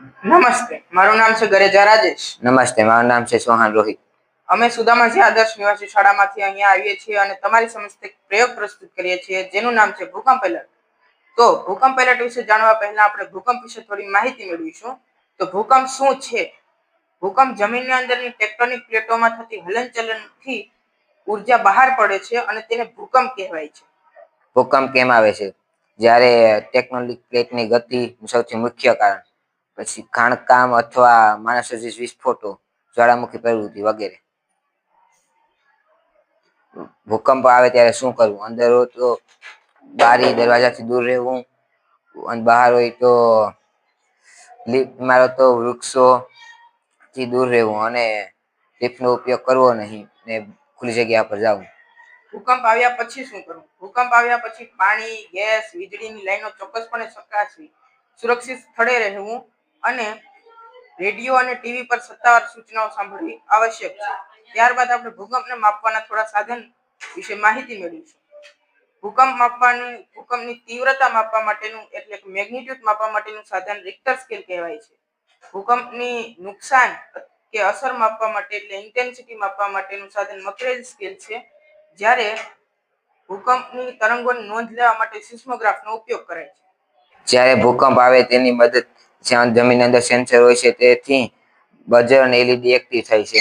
નમસ્તે, મારું નામ છે ગરેજા રાજેશ. નમસ્તે, મારું નામ છે સોહાન રોહિત. અમે સુદામાજી આદર્શ નિવાસી શાળામાંથી અહીંયા આવીએ છીએ અને તમારી સમક્ષ એક પ્રયોગ પ્રસ્તુત કરીએ છીએ જેનું નામ છે ભૂકંપ એલર્ટ. તો ભૂકંપ એલર્ટ વિશે જાણવા પહેલા આપણે ભૂકંપ વિશે થોડી માહિતી મેળવીશું. તો ભૂકંપ શું છે? ભૂકંપ જમીનની અંદરની ટેક્ટોનિક પ્લેટોમાં થતી હલનચલનથી ઉર્જા બહાર પડે છે અને તેને ભૂકંપ કહેવાય છે. ભૂકંપ કેમ આવે છે? જ્યારે ટેક્ટોનિક પ્લેટની ગતિ સૌથી મુખ્ય કારણ, પછી ખાણકામ અથવા માનવસર્જિત વિસ્ફોટો, જ્વાળામુખી પ્રવૃત્તિ વગેરે. ભૂકંપ આવે ત્યારે શું કરવું? અંદર હોય તો બારી દરવાજાથી દૂર રહેવું, અને બહાર હોય તો ઇમારતો વૃક્ષો થી દૂર રહેવું અને લિફ્ટનો ઉપયોગ કરવો નહીં ને ખુલ્લી જગ્યા પર જવું. ભૂકંપ આવ્યા પછી શું કરવું? ભૂકંપ આવ્યા પછી પાણી, ગેસ, વીજળીની લાઈનો ચોક્કસપણે ચકાસવી, સુરક્ષિત સ્થળે રહેવું અને રેડિયો અને ટીવી પર સત્તાવાર સૂચનાઓ સાંભળવી આવશ્યક છે. ત્યારબાદ આપણે ભૂકંપને માપવાના થોડા સાધન વિશે માહિતી મેળવીશું. ભૂકંપની તીવ્રતા માપવા માટેનું એટલે કે મેગ્નિટ્યુડ માપવા માટેનું સાધન રિક્ટર સ્કેલ કહેવાય છે. ભૂકંપની નુકસાન કે અસર માપવા માટે એટલે ઇન્ટેન્સિટી માપવા માટેનું સાધન મકરેલ સ્કેલ છે. જ્યારે ભૂકંપની તરંગોની નોંધ લેવા માટે સિસ્મોગ્રાફનો ઉપયોગ કરાય છે. જ્યારે ભૂકંપ આવે તેની મદદ જમીનની અંદર સેન્સર હોય છે, તેથી બઝર અને એલઈડી એક્ટિવ થાય છે.